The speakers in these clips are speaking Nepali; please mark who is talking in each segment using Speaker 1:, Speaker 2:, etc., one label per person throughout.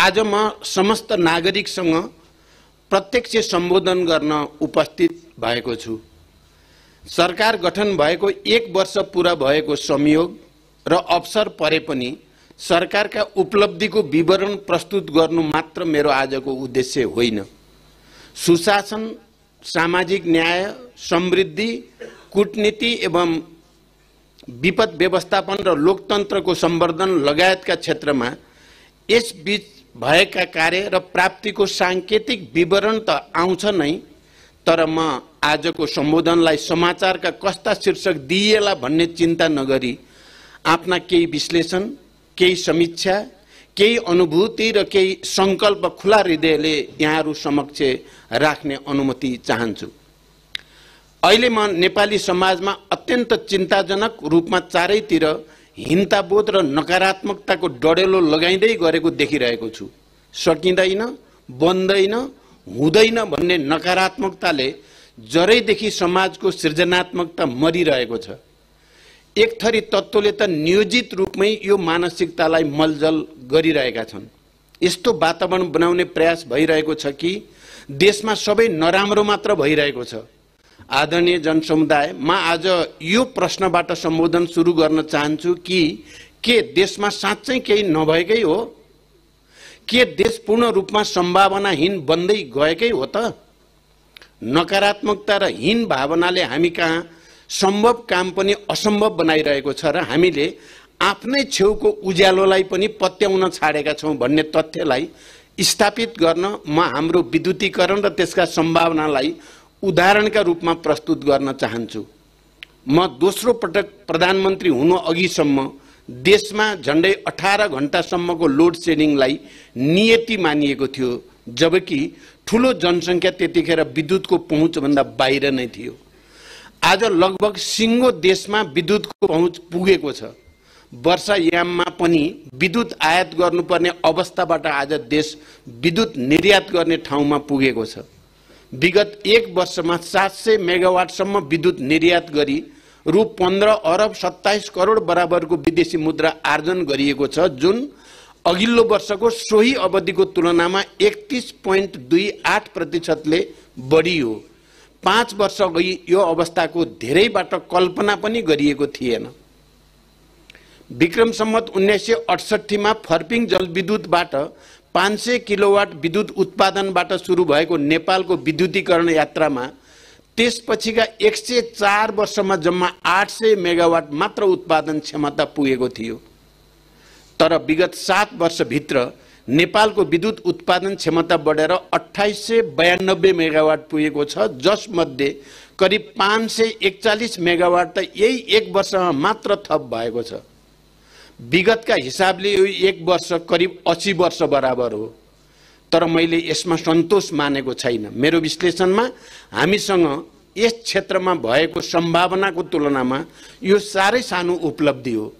Speaker 1: आज म समस्त नागरिकसँग प्रत्यक्ष सम्बोधन गर्न उपस्थित भएको छु। सरकार गठन भएको 1 वर्ष पूरा भएको संयोग र अवसर परे पनि सरकारका उपलब्धिको विवरण प्रस्तुत गर्नु मात्र मेरो आजको उद्देश्य होइन। सुशासन, सामाजिक न्याय, समृद्धि, कूटनीति एवं विपद व्यवस्थापन र लोकतन्त्रको संवर्धन लगायतका क्षेत्रमा यस बीच भएका कार्य र प्राप्तिको सांकेतिक विवरण त आउँछ नै, तर म आजको सम्बोधनलाई समाचारका कस्ता शीर्षक दिइएला भन्ने चिन्ता नगरी आफ्ना केही विश्लेषण, केही समीक्षा, केही अनुभूति र केही संकल्प खुला हृदयले यहाँहरू समक्ष राख्ने अनुमति चाहन्छु। अहिले म नेपाली समाजमा अत्यन्त चिन्ताजनक रूपमा चारैतिर हिंसाबोध र नकारात्मकताको डडेलो लगाइँदै गरेको देखिरहेको छु। सकिँदैन, बन्दैन, हुँदैन भन्ने नकारात्मकताले जरैदेखि समाजको सृजनात्मकता मरिरहेको छ। एक थरी तत्त्वले त नियोजित रूपमै यो मानसिकतालाई मलजल गरिरहेका छन्। यस्तो वातावरण बनाउने प्रयास भइरहेको छ कि देशमा सबै नराम्रो मात्र भइरहेको छ। आदरणीय जनसमुदाय, म आज यो प्रश्नबाट सम्बोधन सुरु गर्न चाहन्छु कि के देशमा साँच्चै केही नभएकै हो? के देश पूर्ण रूपमा सम्भावनाहीन बन्दै गएकै हो त? नकारात्मकता र हीन भावनाले हामी कहाँ सम्भव काम पनि असम्भव बनाइरहेको छ र हामीले आफ्नै छेउको उज्यालोलाई पनि पत्याउन छाडेका छौं भन्ने तथ्यलाई स्थापित गर्न म हाम्रो विद्युतीकरण र त्यसका सम्भावनालाई उदाहरणका रूपमा प्रस्तुत गर्न चाहन्छु। म दोस्रो पटक प्रधानमन्त्री हुनु अघिसम्म देशमा झण्डै 18 घण्टासम्मको लोड सेडिङलाई नियति मानिएको थियो, जबकि ठूलो जनसङ्ख्या त्यतिखेर विद्युतको पहुँचभन्दा बाहिर नै थियो। आज लगभग सिङ्गो देशमा विद्युतको पहुँच पुगेको छ। वर्षायाममा पनि विद्युत आयात गर्नुपर्ने अवस्थाबाट आज देश विद्युत निर्यात गर्ने ठाउँमा पुगेको छ। विगत 1 वर्षमा 700 मेगावाटसम्म विद्युत निर्यात गरी रु 15 अरब 27 करोड बराबरको विदेशी मुद्रा आर्जन गरिएको छ, जुन अघिल्लो वर्षको सोही अवधिको तुलनामा 31.28% बढी हो। 5 वर्ष अघि यो अवस्थाको धेरैबाट कल्पना पनि गरिएको थिएन। विक्रम सम्वत 1968 मा फर्पिङ जलविद्युतबाट 500 किलोवाट विद्युत उत्पादनबाट सुरु भएको नेपालको विद्युतीकरण यात्रामा त्यसपछिका 104 वर्षमा जम्मा 800 मेगावाट मात्र उत्पादन क्षमता पुगेको थियो। तर विगत 7 वर्षभित्र नेपालको विद्युत उत्पादन क्षमता बढेर 2892 मेगावाट पुगेको छ, जसमध्ये करिब 541 मेगावाट त यही 1 वर्षमा मात्र थप भएको छ। विगतका हिसाबले यो 1 वर्ष करिब 80 वर्ष बराबर हो। तर मैले यसमा सन्तोष मानेको छैन। मेरो विश्लेषणमा हामीसँग यस क्षेत्रमा भएको सम्भावनाको तुलनामा यो साह्रै सानो उपलब्धि हो।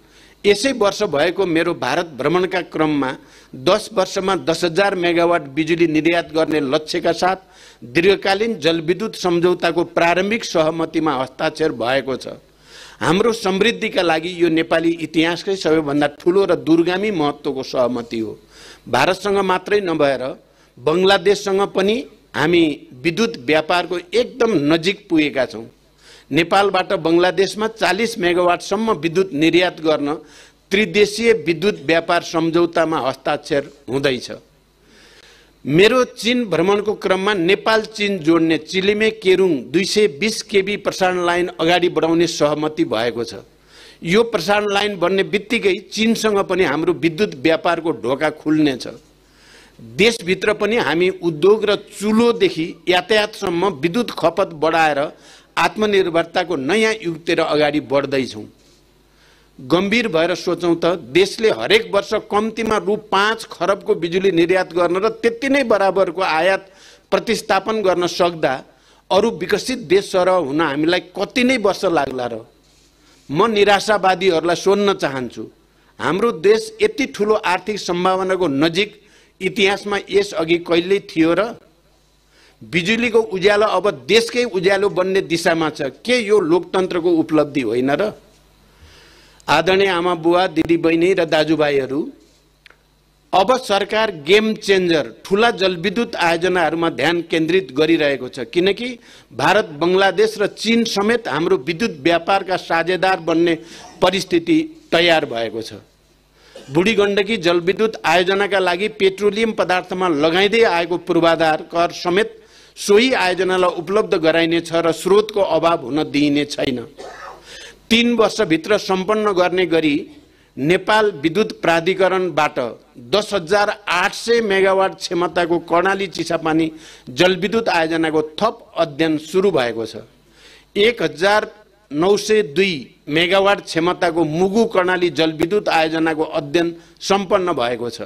Speaker 1: यसै वर्ष भएको मेरो भारत भ्रमणका क्रममा 10 वर्षमा 10,000 मेगावाट बिजुली निर्यात गर्ने लक्ष्यका साथ दीर्घकालीन जलविद्युत सम्झौताको प्रारम्भिक सहमतिमा हस्ताक्षर भएको छ। हाम्रो समृद्धिका लागि यो नेपाली इतिहासकै सबैभन्दा ठूलो र दूरगामी महत्त्वको सहमति हो। भारतसँग मात्रै नभएर बंगलादेशसँग पनि हामी विद्युत व्यापारको एकदम नजिक पुगेका छौं। नेपालबाट बंगलादेशमा 40 मेगावाटसम्म विद्युत निर्यात गर्न त्रिदेशीय विद्युत व्यापार सम्झौतामा हस्ताक्षर हुँदैछ। मेरो चीन भ्रमणको क्रममा नेपाल चीन जोड्ने चिलिमे केरुङ 220 केबी प्रसारण लाइन अगाडि बढाउने सहमति भएको छ। यो प्रसारण लाइन बन्ने बित्तिकै चीनसँग पनि हाम्रो विद्युत व्यापारको ढोका खुल्नेछ। देशभित्र पनि हामी उद्योग र चुलोदेखि यातायातसम्म विद्युत खपत बढाएर आत्मनिर्भरताको नयाँ युगतिर अगाडि बढ्दैछौँ। गम्भीर भएर सोचौं त देशले हरेक वर्ष कम्तीमा रु 5 खरबको बिजुली निर्यात गर्न र त्यति नै बराबरको आयात प्रतिस्थापन गर्न सक्दा अरु विकसित देश सरह हुन हामीलाई कति नै वर्ष लाग्ला र? म निराशावादीहरूलाई सोध्न चाहन्छु, हाम्रो देश यति ठूलो आर्थिक सम्भावनाको नजिक इतिहासमा यस अघि कहिल्यै थियो र? बिजुलीको उज्यालो अब देशकै उज्यालो बन्ने दिशामा छ। के यो लोकतन्त्रको उपलब्धि होइन र? आदरणीय आमा बुवा, दिदी बहिनी र दाजुभाइहरू, अब सरकार गेम चेन्जर ठूला जलविद्युत आयोजनाहरूमा ध्यान केन्द्रित गरिरहेको छ, किनकि भारत, बंगलादेश र चीन समेत हाम्रो विद्युत व्यापारका साझेदार बन्ने परिस्थिति तयार भएको छ। बुढी गण्डकी जलविद्युत आयोजनाका लागि पेट्रोलियम पदार्थमा लगाइँदै आएको पूर्वाधार कर समेत सोही आयोजनालाई उपलब्ध गराइनेछ र स्रोतको अभाव हुन दिइने छैन। 3 वर्षभित्र सम्पन्न गर्ने गरी नेपाल विद्युत प्राधिकरणबाट 10,800 मेगावाट क्षमताको कर्णाली चिसापानी जलविद्युत आयोजनाको थप अध्ययन सुरु भएको छ। 1,902 मेगावाट क्षमताको मुगु कर्णाली जलविद्युत आयोजनाको अध्ययन सम्पन्न भएको छ।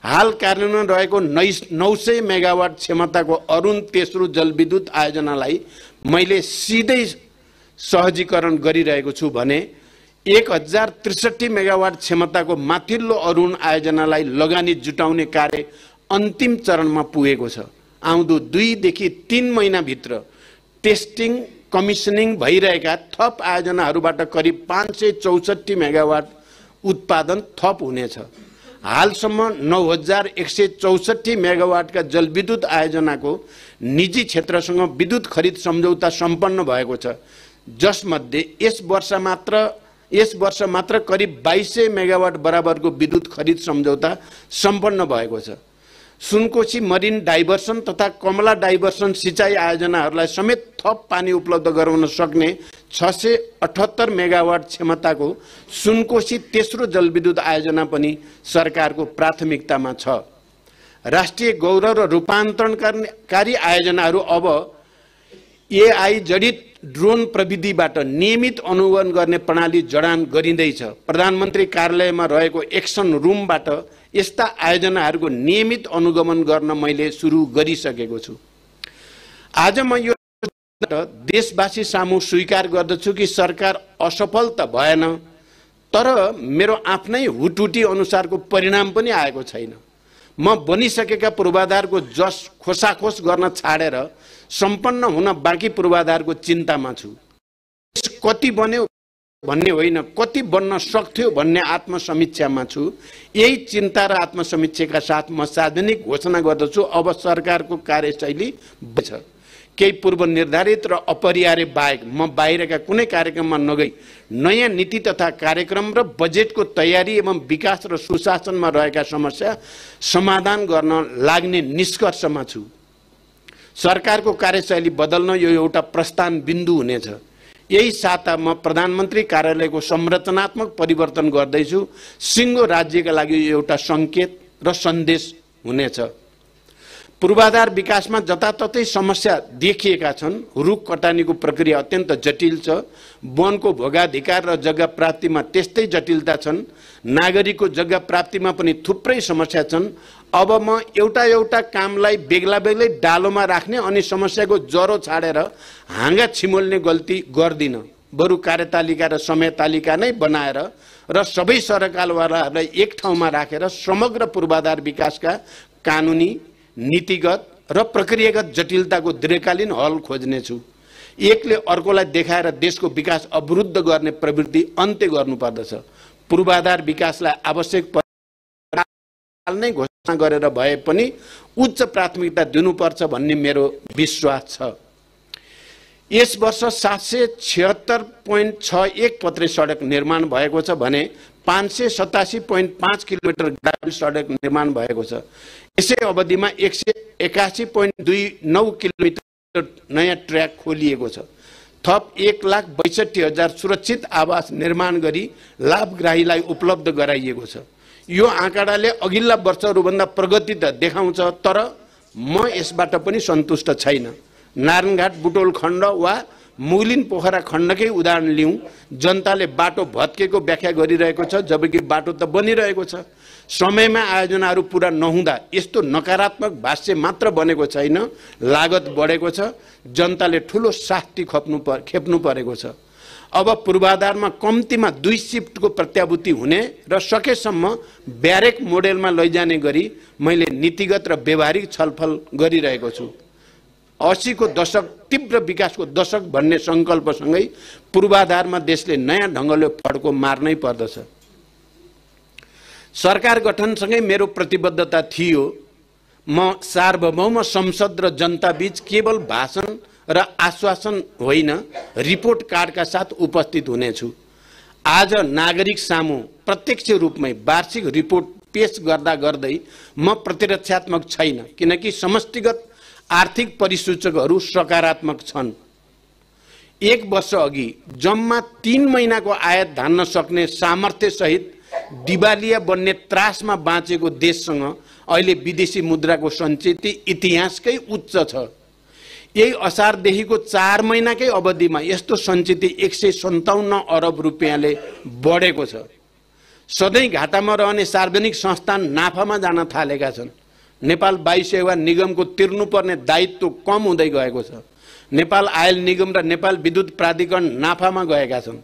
Speaker 1: हाल कार्यान्वयन रहेको 900 मेगावाट क्षमताको अरुण तेस्रो जलविद्युत आयोजनालाई मैले सिधै सहजीकरण गरिरहेको छु भने 1063 मेगावाट क्षमताको माथिल्लो अरुण आयोजनालाई लगानी जुटाउने कार्य अन्तिम चरणमा पुगेको छ। आउँदो 2 देखि 3 महिनाभित्र टेस्टिङ कमिसनिङ भइरहेका थप आयोजनाहरूबाट करिब 564 मेगावाट उत्पादन थप हुनेछ। हालसम्म 9164 मेगावाटका जलविद्युत आयोजनाको निजी क्षेत्रसँग विद्युत खरिद सम्झौता सम्पन्न भएको छ, जसमध्ये यस वर्ष मात्र करिब 2200 मेगावाट बराबरको विद्युत खरिद सम्झौता सम्पन्न भएको छ। सुनकोशी मरिन डाइभर्सन तथा कमला डाइभर्सन सिंचाई आयोजनाहरूलाई समेत थप पानी उपलब्ध गराउन सक्ने 678 मेगावाट क्षमताको सुनकोशी तेस्रो जलविद्युत आयोजना पनि सरकारको प्राथमिकतामा छ। राष्ट्रिय गौरव र रूपान्तरणकारी आयोजनाहरू अब एआई जडित ड्रोन प्रविधिबाट नियमित अनुगमन गर्ने प्रणाली जडान गरिँदैछ। प्रधानमन्त्री कार्यालयमा रहेको एक्सन रुमबाट यस्ता आयोजनाहरूको नियमित अनुगमन गर्न मैले सुरु गरिसकेको छु। आज म यो देशवासी सामु स्वीकार गर्दछु कि सरकार असफल त भएन, तर मेरो आफ्नै हुटुटी अनुसारको परिणाम पनि आएको छैन। म बनिसकेका पूर्वाधारको जस खोसाखोस गर्न छाडेर सम्पन्न हुन बाँकी पूर्वाधारको चिन्तामा छु। कति बन्यो भन्ने होइन, कति बन्न सक्थ्यो भन्ने आत्मसमीक्षामा छु। यही चिन्ता र आत्मसमीक्षाका साथ म सार्वजनिक घोषणा गर्दछु, अब सरकारको कार्यशैली छ। केही पूर्व निर्धारित र अपरिहार्य बाहेक म बाहिरका कुनै कार्यक्रममा नगई नयाँ नीति तथा कार्यक्रम र बजेटको तयारी एवं विकास र सुशासनमा रहेका समस्या समाधान गर्न लाग्ने निष्कर्षमा छु। सरकारको कार्यशैली बदल्न यो एउटा प्रस्थान बिन्दु हुनेछ। यही साता म प्रधानमन्त्री कार्यालयको संरचनात्मक परिवर्तन गर्दैछु। सिङ्गो राज्यका लागि यो एउटा सङ्केत र सन्देश हुनेछ। पूर्वाधार विकासमा जताततै समस्या देखिएका छन्। रुख कटानीको प्रक्रिया अत्यन्त जटिल छ। वनको भोगाधिकार र जग्गा प्राप्तिमा त्यस्तै जटिलता छन्। नागरिकको जग्गा प्राप्तिमा पनि थुप्रै समस्या छन्। अब म एउटा कामलाई बेग्ला बेग्लै डालोमा राख्ने अनि समस्याको जरो छाडेर हाँगा छिमोल्ने गल्ती गर्दिन। बरु कार्यतालिका र समय तालिका नै बनाएर र सबै सरकारवालाहरूलाई एक ठाउँमा राखेर समग्र पूर्वाधार विकासका कानुनी, नीतिगत र प्रक्रियागत जटिलताको दीर्घकालीन हल खोज्नेछु। एकले अर्कोलाई देखाएर देशको विकास अवरुद्ध गर्ने प्रवृत्ति अन्त्य गर्नुपर्दछ। पूर्वाधार विकासलाई आवश्यक नै घोषणा गरेर भए पनि उच्च प्राथमिकता दिनुपर्छ भन्ने मेरो विश्वास छ। यस वर्ष 776.61 पत्रे सडक निर्माण भएको छ भने 587.5 किलोमिटर ग्रामीण सडक निर्माण भएको छ। यसै अवधिमा 181.29 किलोमिटर नयाँ ट्र्याक खोलिएको छ। थप 1,62,000 सुरक्षित आवास निर्माण गरी लाभग्राहीलाई उपलब्ध गराइएको छ। यो आँकडाले अघिल्ला वर्षहरूभन्दा प्रगति त देखाउँछ, तर म यसबाट पनि सन्तुष्ट छैन। नारायणघाट बुटोल खण्ड वा मुगलिन पोखरा खण्डकै उदाहरण लिउँ। जनताले बाटो भत्केको व्याख्या गरिरहेको छ, जबकि बाटो त बनिरहेको छ। समयमा आयोजनाहरू पूरा नहुँदा यस्तो नकारात्मक भाष्य मात्र बनेको छैन, लागत बढेको छ। जनताले ठुलो शास्ति खेप्नु परेको छ। अब पूर्वाधारमा कम्तीमा 2 शिफ्टको प्रत्याभूति हुने र सकेसम्म ब्यारेक मोडेलमा लैजाने गरी मैले नीतिगत र व्यवहारिक छलफल गरिरहेको छु। 80 को दशक तीव्र विकासको दशक भन्ने संकल्पसँगै पूर्वाधारमा देशले नयाँ ढङ्गले फड्को मार्नै पर्दछ। सरकार गठनसँगै मेरो प्रतिबद्धता थियो म सार्वभौम संसद र जनताबीच केवल भाषण र आश्वासन होइन रिपोर्ट कार्डका साथ उपस्थित हुनेछु। आज नागरिक सामु प्रत्यक्ष रूपमै वार्षिक रिपोर्ट पेश गर्दा गर्दै म प्रतिरक्षात्मक छैन, किनकि समष्टिगत आर्थिक परिसूचकहरू सकारात्मक छन्। 1 वर्ष अघि जम्मा 3 महिनाको आयात धान्न सक्ने सामर्थ्य सहित दिवालिया बन्ने त्रासमा बाँचेको देशसँग अहिले विदेशी मुद्राको सञ्चित इतिहासकै उच्च छ। यही असारदेखिको 4 महिनाकै अवधिमा यस्तो सञ्चित 157 अरब रुपियाँले बढेको छ। सधैँ घाटामा रहने सार्वजनिक संस्थान नाफामा जान थालेका छन्। नेपाल वायु सेवा निगमको तिर्नुपर्ने दायित्व कम हुँदै गएको छ। नेपाल आयल निगम र नेपाल विद्युत प्राधिकरण नाफामा गएका छन्।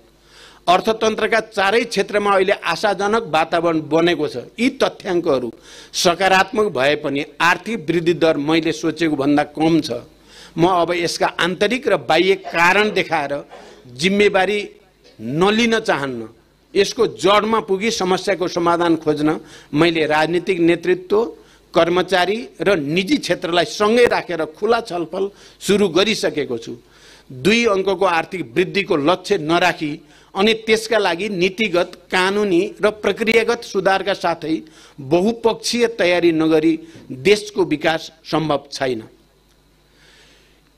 Speaker 1: अर्थतन्त्रका चारै क्षेत्रमा अहिले आशाजनक वातावरण बनेको छ। यी तथ्याङ्कहरू सकारात्मक भए पनि आर्थिक वृद्धि दर मैले सोचेको भन्दा कम छ। म अब यसका आन्तरिक र बाह्य कारण देखाएर जिम्मेवारी नलिन चाहन्न। यसको जडमा पुगी समस्याको समाधान खोज्न मैले राजनीतिक नेतृत्व, कर्मचारी र निजी क्षेत्रलाई सँगै राखेर खुला छलफल सुरु गरिसकेको छु। 2 अङ्कको आर्थिक वृद्धिको लक्ष्य नराखी अनि त्यसका लागि नीतिगत, कानुनी र प्रक्रियागत सुधारका साथै बहुपक्षीय तयारी नगरी देशको विकास सम्भव छैन।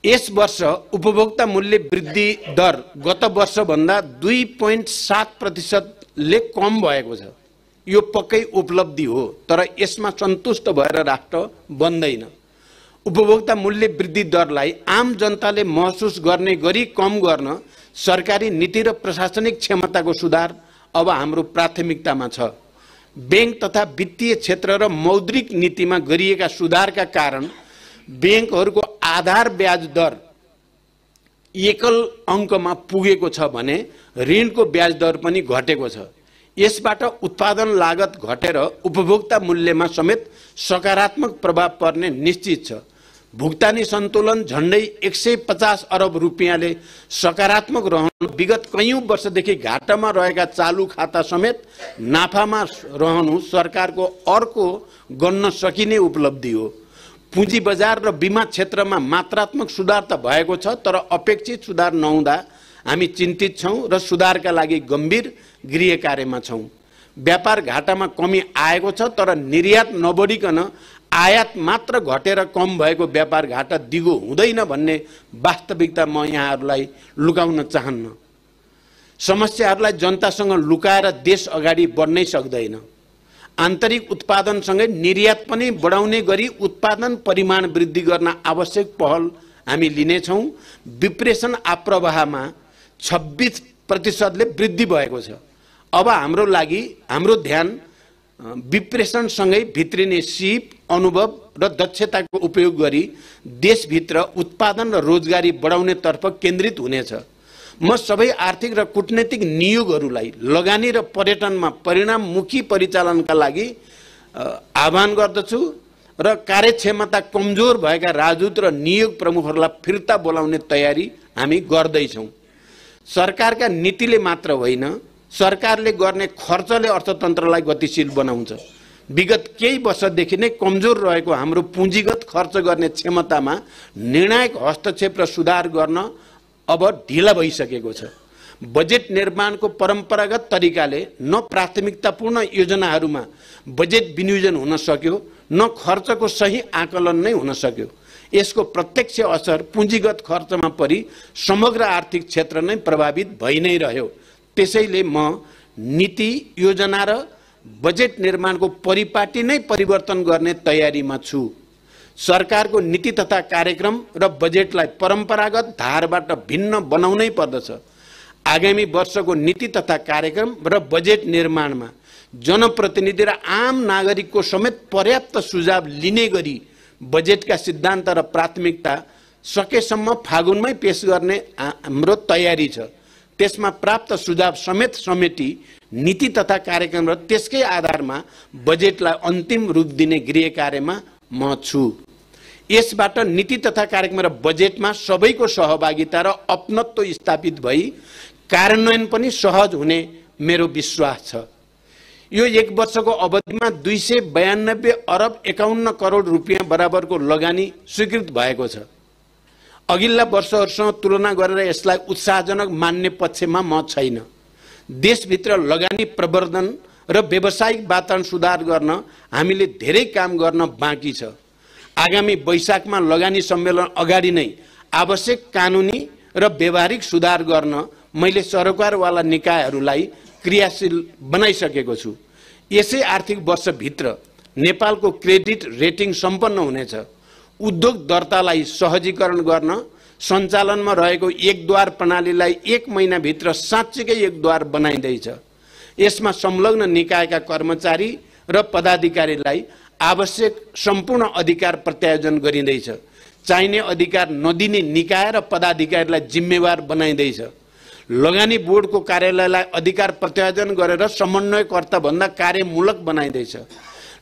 Speaker 1: यस वर्ष उपभोक्ता मूल्य वृद्धि दर गत वर्षभन्दा 2.7% कम भएको छ। यो पक्कै उपलब्धि हो, तर यसमा सन्तुष्ट भएर राष्ट्र बन्दैन। उपभोक्ता मूल्य वृद्धि दरलाई आम जनताले महसुस गर्ने गरी कम गर्न सरकारी नीति र प्रशासनिक क्षमताको सुधार अब हाम्रो प्राथमिकतामा छ। बैंक तथा वित्तीय क्षेत्र र मौद्रिक नीतिमा गरिएका सुधारका कारण बैंकहरूको आधार ब्याज दर एकल अङ्कमा पुगेको छ भने ऋणको ब्याज दर पनि घटेको छ। यसबाट उत्पादन लागत घटेर उपभोक्ता मूल्यमा समेत सकारात्मक प्रभाव पर्ने निश्चित छ। भुक्तानी सन्तुलन झन्डै 150 अरब रुपियाँले सकारात्मक रहनु विगत कैयौं वर्षदेखि घाटामा रहेका चालु खाता समेत नाफामा रहनु सरकारको अर्को गन्न सकिने उपलब्धि हो। पुँजी बजार र बीमा क्षेत्रमा मात्रात्मक सुधार त भएको छ, तर अपेक्षित सुधार नहुँदा हामी चिन्तित छौं र सुधारका लागि गम्भीर गृह कार्यमा छौं। व्यापार घाटामा कमी आएको छ, तर निर्यात नबढिकन आयात मात्र घटेर कम भएको व्यापार घाटा दिगो हुँदैन भन्ने वास्तविकता म यहाँहरूलाई लुकाउन चाहन्न। समस्याहरूलाई जनतासँग लुकाएर देश अगाडि बढ्नै सक्दैन। आन्तरिक उत्पादनसँगै निर्यात पनि बढाउने गरी उत्पादन परिमाण वृद्धि गर्न आवश्यक पहल हामी लिनेछौँ। विप्रेषण आप्रवाहमा 26% वृद्धि भएको छ। अब हाम्रो ध्यान विप्रेषणसँगै भित्रिने सिप, अनुभव र दक्षताको उपयोग गरी देशभित्र उत्पादन र रोजगारी बढाउनेतर्फ केन्द्रित हुनेछ। म सबै आर्थिक र कूटनीतिक नियोगहरूलाई लगानी र पर्यटनमा परिणाममुखी परिचालनका लागि आह्वान गर्दछु र कार्यक्षमता कमजोर भएका राजदूत र नियोग प्रमुखहरूलाई फिर्ता बोलाउने तयारी हामी गर्दैछौँ। सरकारका नीतिले मात्र होइन, सरकारले गर्ने खर्चले अर्थतन्त्रलाई गतिशील बनाउँछ। विगत केही वर्षदेखि नै कमजोर रहेको हाम्रो पुँजीगत खर्च गर्ने क्षमतामा निर्णायक हस्तक्षेप र सुधार गर्न अब ढिला भइसकेको छ। बजेट निर्माणको परम्परागत तरिकाले न प्राथमिकतापूर्ण योजनाहरूमा बजेट विनियोजन हुन सक्यो, न खर्चको सही आकलन नै हुन सक्यो। यसको प्रत्यक्ष असर पुँजीगत खर्चमा परि समग्र आर्थिक क्षेत्र नै प्रभावित भइ नै रह्यो। त्यसैले म नीति, योजना र बजेट निर्माणको परिपाटी नै परिवर्तन गर्ने तयारीमा छु। सरकारको नीति तथा कार्यक्रम र बजेटलाई परम्परागत धारबाट भिन्न बनाउनै पर्दछ। आगामी वर्षको नीति तथा कार्यक्रम र बजेट निर्माणमा जनप्रतिनिधि र आम नागरिकको समेत पर्याप्त सुझाव लिने गरी बजेटका सिद्धान्त र प्राथमिकता सकेसम्म फागुनमै पेश गर्ने हाम्रो तयारी छ। त्यसमा प्राप्त सुझाव समेत समेटी नीति तथा कार्यक्रम र त्यसकै आधारमा बजेटलाई अन्तिम रूप दिने गृह कार्यमा म छु। यसबाट नीति तथा कार्यक्रम र बजेटमा सबैको सहभागिता र अपनत्व स्थापित भई कार्यान्वयन पनि सहज हुने मेरो विश्वास छ। यो 1 वर्षको अवधिमा 292 अरब 51 करोड रुपियाँ बराबरको लगानी स्वीकृत भएको छ। अघिल्ला वर्षहरूसँग तुलना गरेर यसलाई उत्साहजनक मान्ने पक्षमा म छैन। देशभित्र लगानी प्रवर्धन र व्यावसायिक वातावरण सुधार गर्न हामीले धेरै काम गर्न बाँकी छ। आगामी वैशाखमा लगानी सम्मेलन अगाडि नै आवश्यक कानुनी र व्यावहारिक सुधार गर्न मैले सरकारवाला निकायहरूलाई क्रियाशील बनाइसकेको छु। यसै आर्थिक वर्षभित्र नेपालको क्रेडिट रेटिङ सम्पन्न हुनेछ। उद्योग दर्तालाई सहजीकरण गर्न सञ्चालनमा रहेको एकद्वार प्रणालीलाई 1 महिनाभित्र साँच्चीकै एकद्वार बनाइँदैछ। यसमा संलग्न निकायका कर्मचारी र पदाधिकारीलाई आवश्यक सम्पूर्ण अधिकार प्रत्यायोजन गरिँदैछ। चाहिने अधिकार नदिने निकाय र पदाधिकारीलाई जिम्मेवार बनाइँदैछ। लगानी बोर्डको कार्यालयलाई अधिकार प्रत्यायोजन गरेर समन्वयकर्ता भन्दा कार्यमूलक बनाइँदैछ।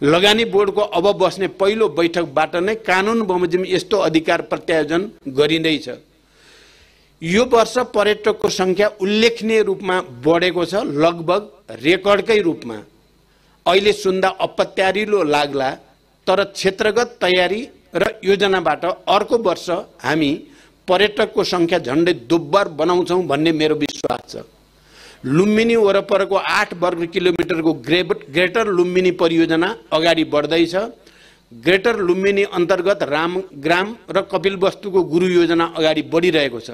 Speaker 1: लगानी बोर्डको अब बस्ने पहिलो बैठकबाट नै कानुन बमोजिम यस्तो अधिकार प्रत्यायोजन गरिँदैछ। यो वर्ष पर्यटकको संख्या उल्लेखनीय रूपमा बढेको छ, लगभग रेकर्डकै रूपमा। अहिले सुन्दा अपत्यारिलो लाग्ला, तर क्षेत्रगत तयारी र योजनाबाट अर्को वर्ष हामी पर्यटकको संख्या झन्डै दोब्बर बनाउँछौँ भन्ने मेरो विश्वास छ। लुम्बिनी वरपरको 8 वर्ग किलोमिटरको ग्रेटर लुम्बिनी परियोजना अगाडि बढ्दैछ। ग्रेटर लुम्बिनी अन्तर्गत रामग्राम र कपिलवस्तुको गुरु योजना अगाडि बढिरहेको छ।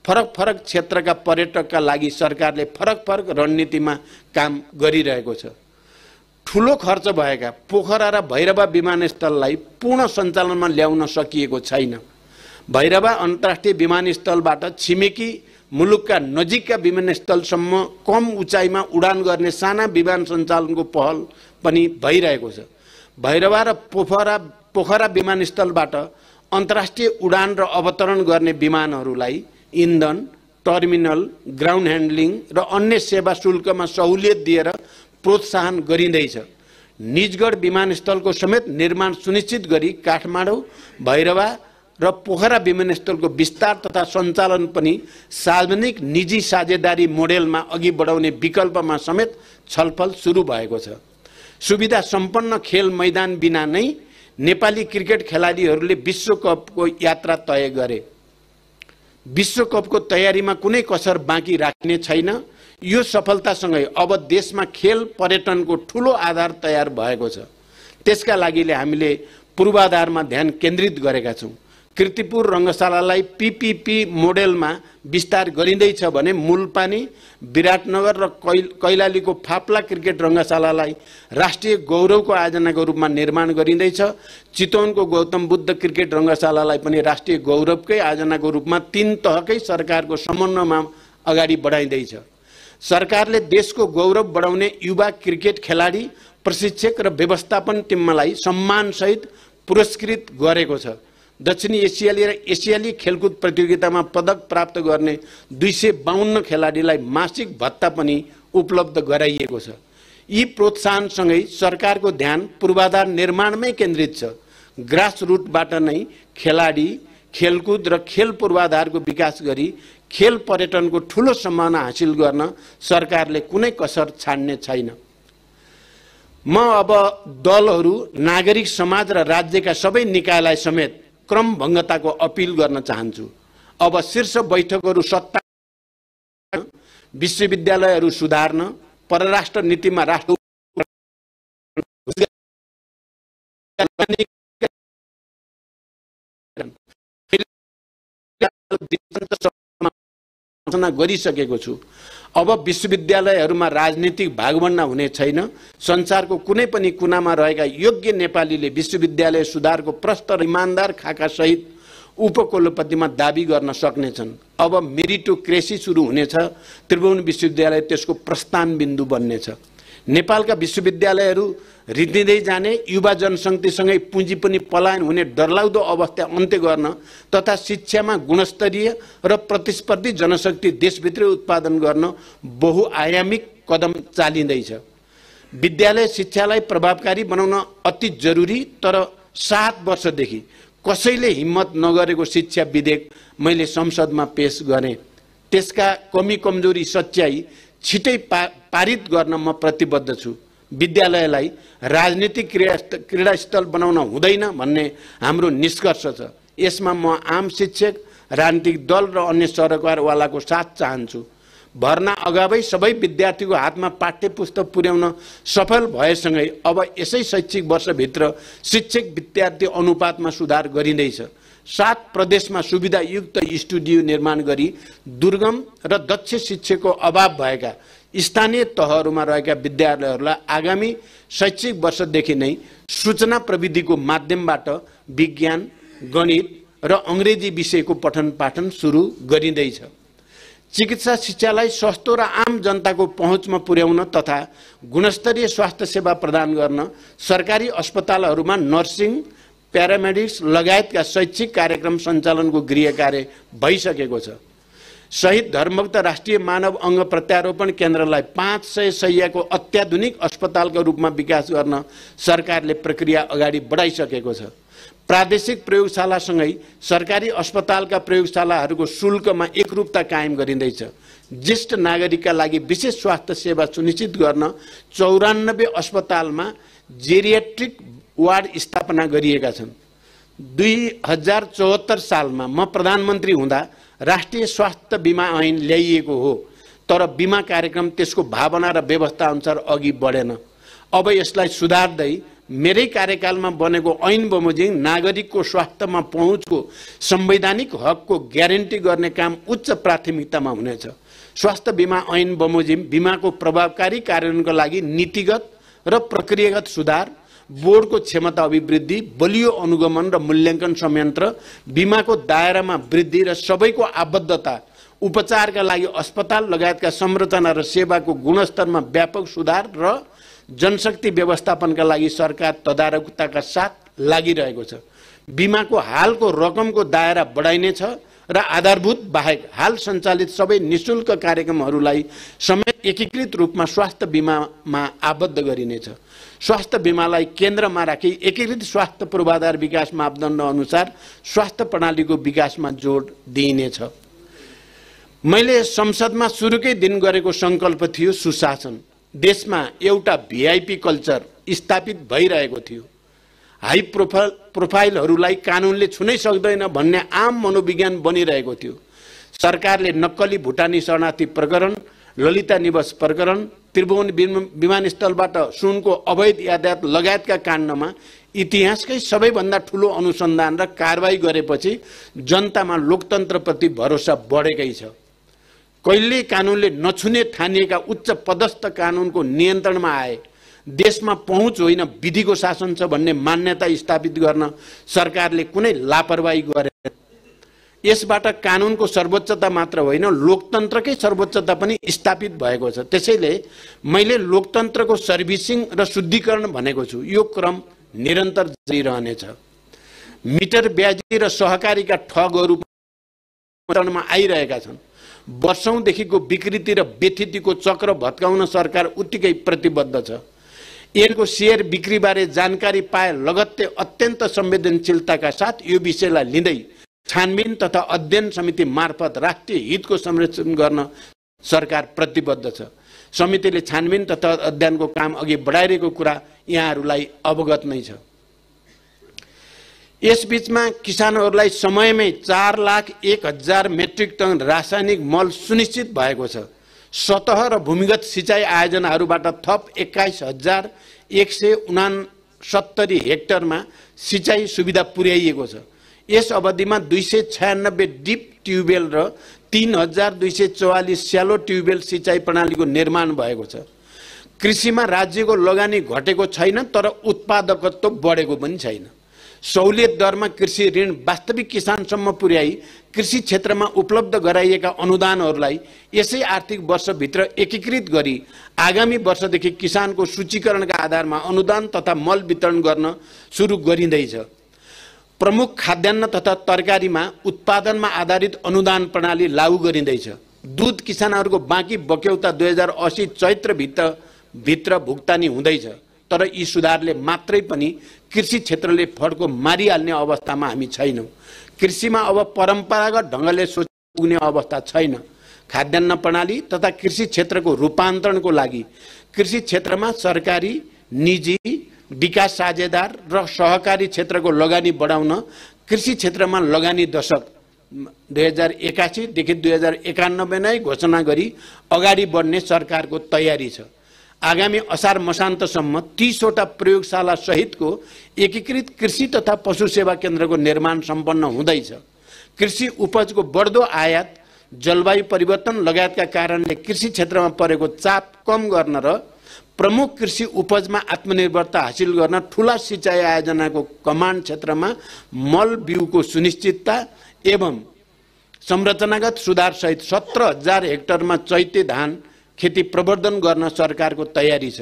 Speaker 1: फरक फरक क्षेत्रका पर्यटकका लागि सरकारले फरक फरक रणनीतिमा काम गरिरहेको छ। ठुलो खर्च भएका पोखरा र भैरवा विमानस्थललाई पूर्ण सञ्चालनमा ल्याउन सकिएको छैन। भैरवा अन्तर्राष्ट्रिय विमानस्थलबाट छिमेकी मुलुकका नजिकका विमानस्थलसम्म कम उचाइमा उडान गर्ने साना विमान सञ्चालनको पहल पनि भइरहेको छ। भैरवा र पोखरा विमानस्थलबाट अन्तर्राष्ट्रिय उडान र अवतरण गर्ने विमानहरूलाई इन्धन, टर्मिनल, ग्राउन्ड ह्यान्डलिङ र अन्य सेवा शुल्कमा सहुलियत दिएर प्रोत्साहन गरिँदैछ। निजगढ विमानस्थलको समेत निर्माण सुनिश्चित गरी काठमाडौँ, भैरवा र पोखरा विमानस्थलको विस्तार तथा सञ्चालन पनि सार्वजनिक निजी साझेदारी मोडेलमा अघि बढाउने विकल्पमा समेत छलफल सुरु भएको छ। सुविधा सम्पन्न खेल मैदान बिना नै नेपाली क्रिकेट खेलाडीहरूले विश्वकपको यात्रा तय गरे। विश्वकपको तयारीमा कुनै कसर बाँकी राख्ने छैन। यो सफलतासँगै अब देशमा खेल पर्यटनको ठूलो आधार तयार भएको छ। त्यसका लागि हामीले पूर्वाधारमा ध्यान केन्द्रित गरेका छौँ। कीर्तिपुर रङ्गशालालाई पीपीपी मोडेलमा विस्तार गरिँदैछ भने मूलपानी, विराटनगर र कैलालीको फाप्ला क्रिकेट रङ्गशालालाई राष्ट्रिय गौरवको आयोजनाको रूपमा निर्माण गरिँदैछ। चितवनको गौतम बुद्ध क्रिकेट रङ्गशालालाई पनि राष्ट्रिय गौरवकै आयोजनाको रूपमा 3 तहकै सरकारको समन्वयमा अगाडि बढाइँदैछ। सरकारले देशको गौरव बढाउने युवा क्रिकेट खेलाडी, प्रशिक्षक र व्यवस्थापन टिमलाई सम्मानसहित पुरस्कृत गरेको छ। दक्षिणी एसियाली र एसियाली खेलकुद प्रतियोगितामा पदक प्राप्त गर्ने 252 खेलाडीलाई मासिक भत्ता पनि उपलब्ध गराइएको छ। यी प्रोत्साहनसँगै सरकारको ध्यान पूर्वाधार निर्माणमै केन्द्रित छ। ग्रासरुटबाट नै खेलाडी, खेलकुद र खेल पूर्वाधारको विकास गरी खेल पर्यटनको ठूलो सम्भावना हासिल गर्न सरकारले कुनै कसर छाड्ने छैन। म अब दलहरू, नागरिक समाज र राज्यका सबै निकायलाई समेत क्रमभङ्गताको अपील गर्न चाहन्छु। अब शीर्ष बैठकहरू सत्ता, विश्वविद्यालयहरू सुधार्न, परराष्ट्र नीतिमा राष्ट्र गरिसकेको छु। अब विश्वविद्यालयहरूमा राजनीतिक भागभण्डा हुने छैन। संसारको कुनै पनि कुनामा रहेका योग्य नेपालीले विश्वविद्यालय सुधारको प्रष्ट र इमानदार खाका सहित उपकुलपतिमा दाबी गर्न सक्नेछन्। अब मेरिटोक्रेसी सुरु हुनेछ। त्रिभुवन विश्वविद्यालय त्यसको प्रस्थान बिन्दु बन्नेछ। नेपालका विश्वविद्यालयहरू रित्तिँदै जाने, युवा जनशक्तिसँगै पुँजी पनि पलायन हुने डरलाग्दो अवस्था अन्त्य गर्न तथा शिक्षामा गुणस्तरीय र प्रतिस्पर्धी जनशक्ति देशभित्रै उत्पादन गर्न बहुआयामिक कदम चालिँदैछ। विद्यालय शिक्षालाई प्रभावकारी बनाउन अति जरुरी, तर 7 वर्षदेखि कसैले हिम्मत नगरेको शिक्षा विधेयक मैले संसदमा पेश गरेँ। त्यसका कमी कमजोरी सच्याई छिटै पारित गर्न म प्रतिबद्ध छु। विद्यालयलाई राजनीतिक क्रीडास्थल बनाउन हुँदैन भन्ने हाम्रो निष्कर्ष छ। यसमा म आम शिक्षक, राजनीतिक दल र अन्य सरकारवालाको साथ चाहन्छु। भर्ना अगावै सबै विद्यार्थीको हातमा पाठ्यपुस्तक पुर्याउन सफल भएसँगै अब यसै शैक्षिक वर्षभित्र शिक्षक विद्यार्थी अनुपातमा सुधार गरिँदैछ। 7 प्रदेशमा सुविधायुक्त स्टुडियो निर्माण गरी दुर्गम र दक्ष शिक्षकको अभाव भएका स्थानीय तहहरूमा रहेका विद्यालयहरूलाई आगामी शैक्षिक वर्षदेखि नै सूचना प्रविधिको माध्यमबाट विज्ञान, गणित र अंग्रेजी विषयको पठन पाठन सुरु गरिँदैछ। चिकित्सा शिक्षालाई सस्तो र आम जनताको पहुँचमा पुर्याउन तथा गुणस्तरीय स्वास्थ्य सेवा प्रदान गर्न सरकारी अस्पतालहरूमा नर्सिङ, प्यारामेडिक्स लगायतका शैक्षिक कार्यक्रम सञ्चालनको गृह कार्य भइसकेको छ। शहीद धर्मभक्त राष्ट्रिय मानव अंग प्रत्यारोपण केन्द्रलाई 500 शय्याको अत्याधुनिक अस्पतालको रूपमा विकास गर्न सरकारले प्रक्रिया अगाडि बढाइसकेको छ। प्रादेशिक प्रयोगशालासँगै सरकारी अस्पतालका प्रयोगशालाहरूको शुल्कमा एकरूपता कायम गरिँदैछ। ज्येष्ठ नागरिकका लागि विशेष स्वास्थ्य सेवा सुनिश्चित गर्न 94 अस्पतालमा जेरियाट्रिक वार्ड स्थापना गरिएका छन्। 2074 सालमा म प्रधानमन्त्री हुँदा राष्ट्रिय स्वास्थ्य बीमा ऐन ल्याइएको हो, तर बीमा कार्यक्रम त्यसको भावना र व्यवस्था अनुसार अघि बढेन। अब यसलाई सुधार्दै मेरै कार्यकालमा बनेको ऐन बमोजिम नागरिकको स्वास्थ्यमा पहुँचको संवैधानिक हकको ग्यारेन्टी गर्ने काम उच्च प्राथमिकतामा हुनेछ। स्वास्थ्य बीमा ऐन बमोजिम बीमाको प्रभावकारी कार्यान्वयनको लागि नीतिगत र प्रक्रियागत सुधार, बोर्डको क्षमता अभिवृद्धि, बलियो अनुगमन र मूल्याङ्कन संयन्त्र, बीमाको दायरामा वृद्धि र सबैको आबद्धता, उपचारका लागि अस्पताल लगायतका संरचना र सेवाको गुणस्तरमा व्यापक सुधार र जनशक्ति व्यवस्थापनका लागि सरकार तदारकताका साथ लागिरहेको छ। बीमाको हालको रकमको दायरा बढाइनेछ र आधारभूत बाहेक हाल सञ्चालित सबै निशुल्क कार्यक्रमहरूलाई समेत एकीकृत रूपमा स्वास्थ्य बीमामा आबद्ध गरिनेछ। स्वास्थ्य बीमालाई केन्द्रमा राखी एकीकृत स्वास्थ्य पूर्वाधार विकास मापदण्ड अनुसार स्वास्थ्य प्रणालीको विकासमा जोड दिइनेछ। मैले संसदमा सुरुकै दिन गरेको संकल्प थियो सुशासन। देशमा एउटा भिआइपी कल्चर स्थापित भइरहेको थियो। हाई प्रोफाइलहरूलाई कानुनले छुनै सक्दैन भन्ने आम मनोविज्ञान बनिरहेको थियो। सरकारले नक्कली भुटानी शरणार्थी प्रकरण, ललिता निवास प्रकरण, त्रिभुवन विमानस्थलबाट सुनको अवैध यातायात लगायतका काण्डमा इतिहासकै सबैभन्दा ठूलो अनुसन्धान र कारबाही गरेपछि जनतामा लोकतन्त्रप्रति भरोसा बढेकै छ। कहिले कानुनले नछुने ठानिएका उच्च पदस्थ कानुनको नियन्त्रणमा आए। देशमा पहुँच होइन विधिको शासन छ भन्ने मान्यता स्थापित गर्न सरकारले कुनै लापरवाही गरेन। यसबाट कानुनको सर्वोच्चता मात्र होइन लोकतन्त्रकै सर्वोच्चता पनि स्थापित भएको छ। त्यसैले मैले लोकतन्त्रको सर्भिसिङ र शुद्धिकरण भनेको छु। यो क्रम निरन्तर जारी रहनेछ। मिटर ब्याजी र सहकारीका ठगहरू आइरहेका छन्। वर्षौंदेखिको विकृति र व्यथितिको चक्र भत्काउन सरकार उत्तिकै प्रतिबद्ध छ। यसको शेयर बिक्रीबारे जानकारी पाए लगत्तै अत्यन्त संवेदनशीलताका साथ यो विषयलाई लिँदै छानबिन तथा अध्ययन समिति मार्फत राष्ट्रिय हितको संरक्षण गर्न सरकार प्रतिबद्ध छ। समितिले छानबिन तथा अध्ययनको काम अघि बढाइरहेको कुरा यहाँहरूलाई अवगत नै छ। यसबीचमा किसानहरूलाई समयमै 4,01,000 मेट्रिक टन रासायनिक मल सुनिश्चित भएको छ। सतह र भूमिगत सिँचाइ आयोजनाहरूबाट थप 21,169 हेक्टरमा सिँचाइ सुविधा पुर्याइएको छ। यस अवधिमा 296 डिप ट्युबवेल र 3,244 स्यालो ट्युबवेल सिँचाइ प्रणालीको निर्माण भएको छ। कृषिमा राज्यको लगानी घटेको छैन, तर उत्पादकत्व बढेको पनि छैन। सहुलियत दरमा कृषि ऋण वास्तविक किसानसम्म पुर्याई कृषि क्षेत्रमा उपलब्ध गराइएका अनुदानहरूलाई यसै आर्थिक वर्षभित्र एकीकृत गरी आगामी वर्षदेखि किसानको सूचीकरणका आधारमा अनुदान तथा मल वितरण गर्न सुरु गरिँदैछ। प्रमुख खाद्यान्न तथा तरकारीमा उत्पादनमा आधारित अनुदान प्रणाली लागू गरिँदैछ। दूध किसानहरूको बाँकी बक्यौता 2080 चैत्रभित्र भुक्तानी हुँदैछ। तर यी सुधारले मात्रै पनि कृषि क्षेत्रले फड्को मारिहाल्ने अवस्थामा हामी छैनौँ। कृषिमा अब परम्परागत ढङ्गले पुग्ने अवस्था छैन। खाद्यान्न प्रणाली तथा कृषि क्षेत्रको रूपान्तरणको लागि कृषि क्षेत्रमा सरकारी, निजी, विकास साझेदार र सहकारी क्षेत्रको लगानी बढाउन कृषि क्षेत्रमा लगानी दशक 2081 देखि 2091 नै घोषणा गरी अगाडि बढ्ने सरकारको तयारी छ। आगामी असार मसान्तसम्म 30 वटा प्रयोगशाला सहितको एकीकृत कृषि तथा पशु सेवा केन्द्रको निर्माण सम्पन्न हुँदैछ। कृषि उपजको बढ्दो आयात, जलवायु परिवर्तन लगायतका कारणले कृषि क्षेत्रमा परेको चाप कम गर्न र प्रमुख कृषि उपजमा आत्मनिर्भरता हासिल गर्न ठूला सिंचाई आयोजनाको कमान्ड क्षेत्रमा मल बिउको सुनिश्चितता एवं संरचनागत सुधार सहित 17,000 हेक्टरमा चैते धान खेती प्रवर्धन गर्न सरकारको तयारी छ।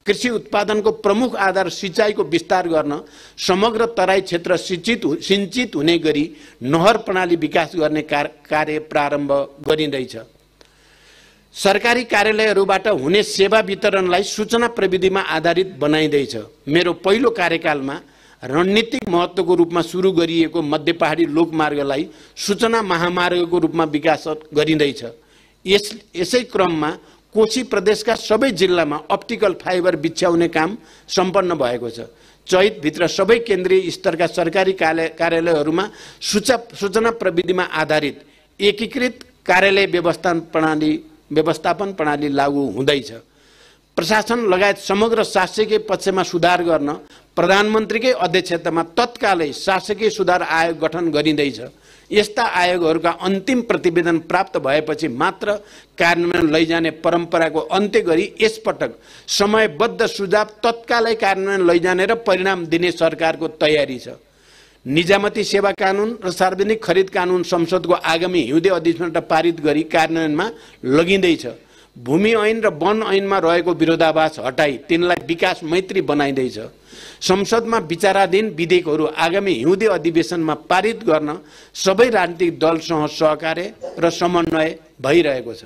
Speaker 1: कृषि उत्पादनको प्रमुख आधार सिंचाईको विस्तार गर्न समग्र तराई क्षेत्र सिंचित हुने गरी नहर प्रणाली विकास गर्ने कार्य प्रारम्भ गरिँदैछ। सरकारी कार्यालयहरूबाट हुने सेवा वितरणलाई सूचना प्रविधिमा आधारित बनाइँदैछ। मेरो पहिलो कार्यकालमा रणनीतिक महत्त्वको रूपमा सुरु गरिएको मध्य पहाडी लोकमार्गलाई सूचना महामार्गको रूपमा विकास गरिँदैछ। यसै क्रममा कोशी प्रदेशका सबै जिल्लामा अप्टिकल फाइबर बिछ्याउने काम सम्पन्न भएको छ। चैतभित्र सबै केन्द्रीय स्तरका सरकारी कार्यालयहरूमा सूचना प्रविधिमा आधारित एकीकृत कार्यालय व्यवस्थापन प्रणाली लागू हुँदैछ। प्रशासन लगायत समग्र शासकीय पक्षमा सुधार गर्न प्रधानमन्त्रीकै अध्यक्षतामा तत्कालै शासकीय सुधार आयोग गठन गरिँदैछ। यस्ता आयोगहरूका अन्तिम प्रतिवेदन प्राप्त भएपछि मात्र कार्यान्वयन लैजाने परम्पराको अन्त्य गरी यसपटक समयबद्ध सुझाव तत्कालै कार्यान्वयन लैजाने र परिणाम दिने सरकारको तयारी छ। निजामती सेवा कानुन र सार्वजनिक खरिद कानुन संसदको आगामी हिउँदे अधिवेशनबाट पारित गरी कार्यान्वयनमा लगिँदैछ। भूमि ऐन र वन ऐनमा रहेको विरोधाभास हटाई तिनलाई विकास मैत्री बनाइँदैछ। संसदमा विचाराधीन विधेयकहरू आगामी हिउँदे अधिवेशनमा पारित गर्न सबै राजनीतिक दलसँग सहकार्य र समन्वय भइरहेको छ।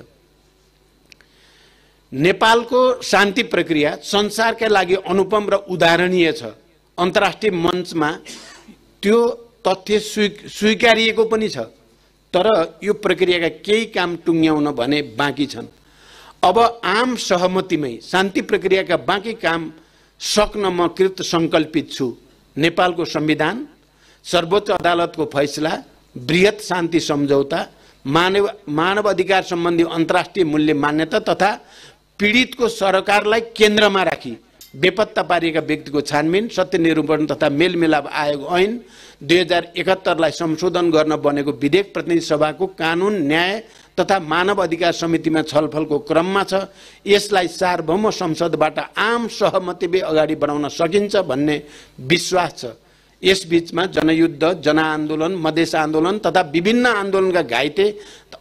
Speaker 1: नेपालको शान्ति प्रक्रिया संसारका लागि अनुपम र उदाहरणीय छ। अन्तर्राष्ट्रिय मञ्चमा त्यो तथ्य स्वीकारिएको पनि छ। तर यो प्रक्रियाका केही काम टुङ्ग्याउन भने बाँकी छन्। अब आम सहमतिमै शान्ति प्रक्रियाका बाँकी काम सक्न म कृत संकल्पित छु। नेपालको संविधान, सर्वोच्च अदालतको फैसला, बृहत शान्ति सम्झौता, मानव अधिकार सम्बन्धी अन्तर्राष्ट्रिय मूल्य मान्यता तथा पीडितको सरकारलाई केन्द्रमा राखी बेपत्ता पारिएका व्यक्तिको छानबिन, सत्य निरूपण तथा मेलमिलाप आयोग ऐन 2071लाई संशोधन गर्न बनेको विधेयक प्रतिनिधि सभाको कानुन, न्याय तथा मानव अधिकार समितिमा छलफलको क्रममा छ। यसलाई सार्वभौम संसदबाट आम सहमतिले अगाडि बढाउन सकिन्छ भन्ने विश्वास छ। यसबीचमा जनयुद्ध, जनआन्दोलन, मधेस आन्दोलन तथा विभिन्न आन्दोलनका घाइते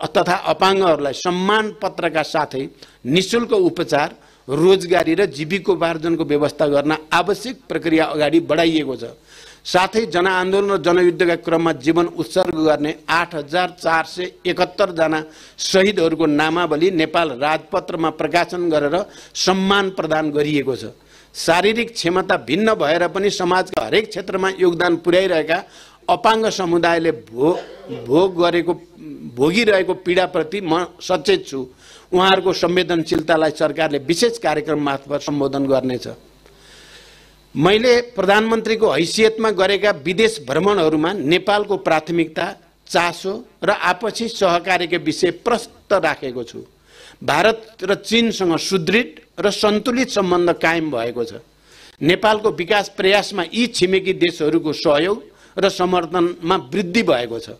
Speaker 1: तथा अपाङ्गहरूलाई सम्मान पत्रका साथै निःशुल्क उपचार, रोजगारी र जीविकोपार्जनको व्यवस्था गर्न आवश्यक प्रक्रिया अगाडि बढाइएको छ। साथै जनआन्दोलन र जनयुद्धका क्रममा जीवन उत्सर्ग गर्ने 8,471 जना शहीदहरूको नामावली नेपाल राजपत्रमा प्रकाशन गरेर सम्मान प्रदान गरिएको छ। शारीरिक क्षमता भिन्न भएर पनि समाजका हरेक क्षेत्रमा योगदान पुर्याइरहेका अपाङ्ग समुदायले भोगिरहेको पीडाप्रति म सचेत छु। उहाँहरूको संवेदनशीलतालाई सरकारले विशेष कार्यक्रम मार्फत सम्बोधन गर्नेछ। मैले प्रधानमन्त्रीको हैसियतमा गरेका विदेश भ्रमणहरूमा नेपालको प्राथमिकता, चासो र आपसी सहकार्यका विषय प्रष्ट राखेको छु। भारत र चीनसँग सुदृढ र सन्तुलित सम्बन्ध कायम भएको छ। नेपालको विकास प्रयासमा यी छिमेकी देशहरूको सहयोग र समर्थनमा वृद्धि भएको छ।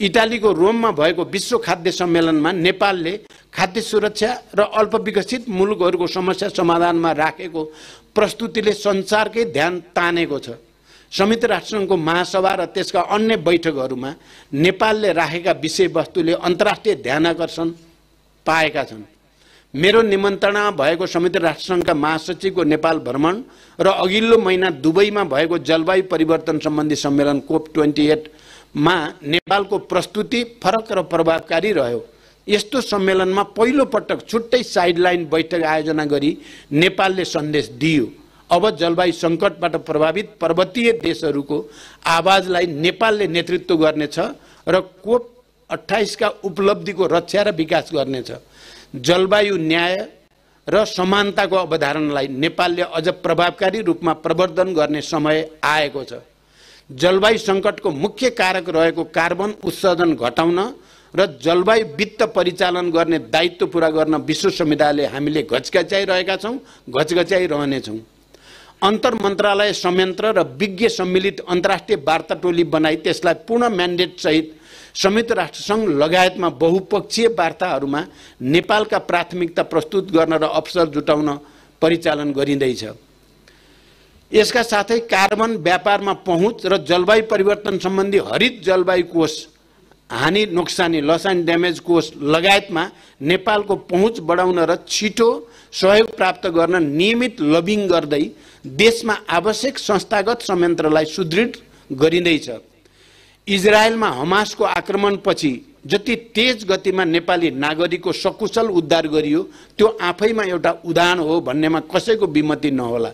Speaker 1: इटालीको रोममा भएको विश्व खाद्य सम्मेलनमा नेपालले खाद्य सुरक्षा र अल्पविकसित मुलुकहरूको समस्या समाधानमा राखेको प्रस्तुतिले संसारकै ध्यान तानेको छ। संयुक्त राष्ट्रसङ्घको महासभा र त्यसका अन्य बैठकहरूमा नेपालले राखेका विषयवस्तुले अन्तर्राष्ट्रिय ध्यानाकर्षण पाएका छन्। मेरो निमन्त्रणा भएको संयुक्त राष्ट्रसङ्घका महासचिवको नेपाल भ्रमण र अघिल्लो महिना दुबईमा भएको जलवायु परिवर्तन सम्बन्धी सम्मेलन COP28 मा नेपालको प्रस्तुति फरक र प्रभावकारी रह्यो। यस्तो सम्मेलनमा पहिलो पटक छुट्टै साइडलाइन बैठक आयोजना गरी नेपालले सन्देश दियो। अब जलवायु सङ्कटबाट प्रभावित पर्वतीय देशहरूको आवाजलाई नेपालले नेतृत्व गर्नेछ र COP28 का उपलब्धिको रक्षा र विकास गर्नेछ। जलवायु न्याय र समानताको अवधारणालाई नेपालले अझ प्रभावकारी रूपमा प्रवर्धन गर्ने समय आएको छ। जलवायु सङ्कटको मुख्य कारक रहेको कार्बन उत्सर्जन घटाउन र जलवायु वित्त परिचालन गर्ने दायित्व पूरा गर्न विश्व समुदायले हामीले घचघच्याइरहेका छौँ, घचघच्याइरहनेछौँ। अन्तर मन्त्रालय संयन्त्र र विज्ञ सम्मिलित अन्तर्राष्ट्रिय वार्ता टोली बनाई त्यसलाई पूर्ण म्यान्डेट सहित संयुक्त राष्ट्रसङ्घ लगायतमा बहुपक्षीय वार्ताहरूमा नेपालका प्राथमिकता प्रस्तुत गर्न र अवसर जुटाउन परिचालन गरिँदैछ। यसका साथै कार्बन व्यापारमा पहुँच र जलवायु परिवर्तन सम्बन्धी हरित जलवायु कोष, हानि नोक्सानी लस एन्ड ड्यामेज कोष लगायतमा नेपालको पहुँच बढाउन र छिटो सहयोग प्राप्त गर्न नियमित लबिङ गर्दै देशमा आवश्यक संस्थागत संयन्त्रलाई सुदृढ गरिँदैछ। इजरायलमा हमासको आक्रमणपछि जति तेज गतिमा नेपाली नागरिकको सकुशल उद्धार गरियो त्यो आफैमा एउटा उदाहरण हो भन्नेमा कसैको विमति नहोला।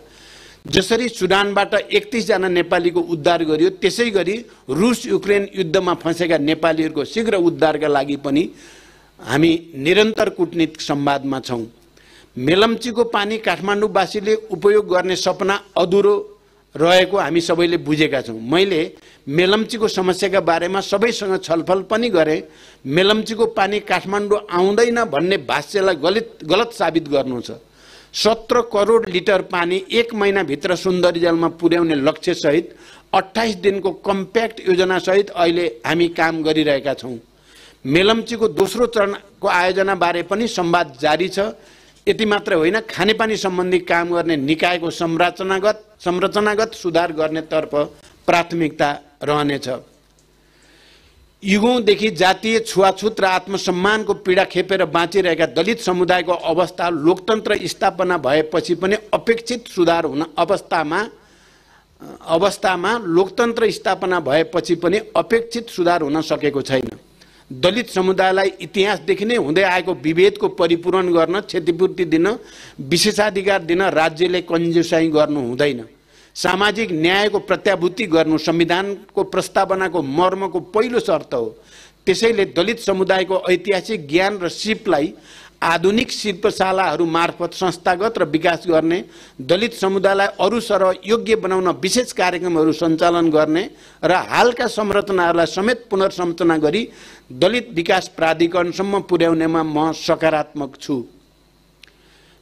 Speaker 1: जसरी सुडानबाट 31 जना नेपालीको उद्धार गरियो त्यसै गरी रुस युक्रेन युद्धमा फँसेका नेपालीहरूको शीघ्र उद्धारका लागि पनि हामी निरन्तर कूटनीतिक संवादमा छौँ। मेलम्चीको पानी काठमाडौँवासीले उपयोग गर्ने सपना अधुरो रहेको हामी सबैले बुझेका छौँ। मैले मेलम्चीको समस्याका बारेमा सबैसँग छलफल पनि गरेँ। मेलम्चीको पानी काठमाडौँ आउँदैन भन्ने भाष्यलाई गलत साबित गर्नु छ। 17 करोड लिटर पानी 1 महिनाभित्र सुन्दरीजलमा पुर्याउने लक्ष्यसहित 28 दिनको कम्प्याक्ट योजनासहित अहिले हामी काम गरिरहेका छौँ। मेलम्चीको दोस्रो चरणको आयोजना बारे पनि संवाद जारी छ। यति मात्र होइन, खानेपानी सम्बन्धी काम गर्ने निकायको संरचनागत सुधार गर्नेतर्फ प्राथमिकता रहनेछ। युगौंदेखि जातीय छुवाछुत र आत्मसम्मानको पीडा खेपेर बाँचिरहेका दलित समुदायको अवस्था लोकतन्त्र स्थापना भएपछि पनि अपेक्षित सुधार हुन अवस्थामा लोकतन्त्र स्थापना भएपछि पनि अपेक्षित सुधार हुन सकेको छैन। दलित समुदायलाई इतिहासदेखि नै हुँदै आएको विभेदको परिपूरण गर्न, क्षतिपूर्ति दिन, विशेषाधिकार दिन राज्यले कन्जुसाइ गर्नु हुँदैन। सामाजिक न्यायको प्रत्याभूति गर्नु संविधानको प्रस्तावनाको मर्मको पहिलो शर्त हो। त्यसैले दलित समुदायको ऐतिहासिक ज्ञान र सिपलाई आधुनिक शिल्पशालाहरू मार्फत संस्थागत र विकास गर्ने, दलित समुदायलाई अरू सरह योग्य बनाउन विशेष कार्यक्रमहरू सञ्चालन गर्ने र हालका संरचनाहरूलाई समेत पुनर्संरचना गरी दलित विकास प्राधिकरणसम्म पुर्याउनेमा म सकारात्मक छु।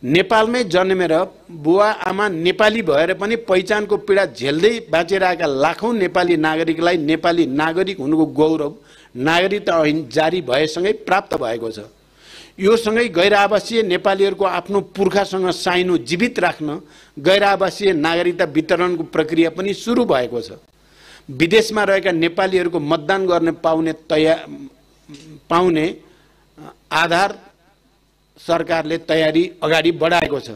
Speaker 1: नेपालमै जन्मेर बुवा आमा नेपाली भएर पनि पहिचानको पीडा झेल्दै बाँचिरहेका लाखौं नेपाली नागरिकलाई नेपाली नागरिक हुनुको गौरव नागरिकता ऐन जारी भएसँगै प्राप्त भएको छ। यो सँगै गैर-आवासीय नेपालीहरूको आफ्नो पुर्खासँग साइनो जीवित राख्न गैर-आवासीय नागरिकता वितरणको प्रक्रिया पनि सुरु भएको छ। विदेशमा रहेका नेपालीहरूको मतदान गर्न पाउने आधार सरकारले तयारी अगाडि बढाएको छ।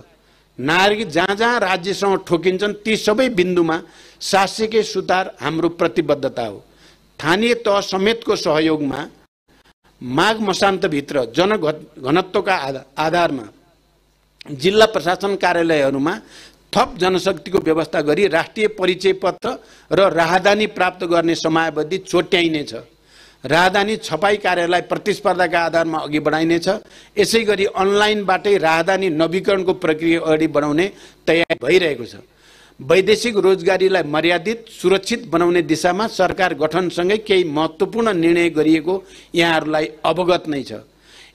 Speaker 1: नागरिक जहाँ जहाँ राज्यसँग ठोकिन्छन् ती सबै बिन्दुमा शासकीय सुधार हाम्रो प्रतिबद्धता हो। स्थानीय तह समेतको सहयोगमा माघ मसान्तभित्र जनघनत्वका आधारमा जिल्ला प्रशासन कार्यालयहरूमा थप जनशक्तिको व्यवस्था गरी राष्ट्रिय परिचय पत्र र राहदानी प्राप्त गर्ने समयावधि छोट्याइनेछ। राहदानी छपाई कार्यलाई प्रतिस्पर्धाका आधारमा अघि बढाइनेछ। यसै गरी अनलाइनबाटै राहदानी नवीकरणको प्रक्रिया अगाडि बढाउने तयारी भइरहेको छ। वैदेशिक रोजगारीलाई मर्यादित सुरक्षित बनाउने दिशामा सरकार गठनसँगै केही महत्त्वपूर्ण निर्णय गरिएको यहाँहरूलाई अवगत नै छ।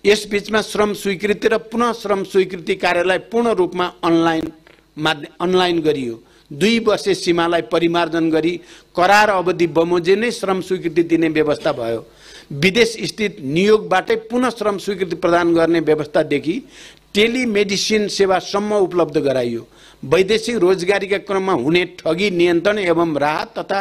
Speaker 1: यसबीचमा श्रम स्वीकृति र पुनः श्रम स्वीकृति कार्यलाई पूर्ण रूपमा अनलाइन गरियो। 2 वर्षे सीमालाई परिमार्जन गरी करार अवधि बमोजिम नै श्रम स्वीकृति दिने व्यवस्था भयो। विदेश स्थित नियोगबाटै पुनः श्रम स्वीकृति प्रदान गर्ने व्यवस्थादेखि टेलिमेडिसिन सेवासम्म उपलब्ध गराइयो। वैदेशिक रोजगारीका क्रममा हुने ठगी नियन्त्रण एवं राहत तथा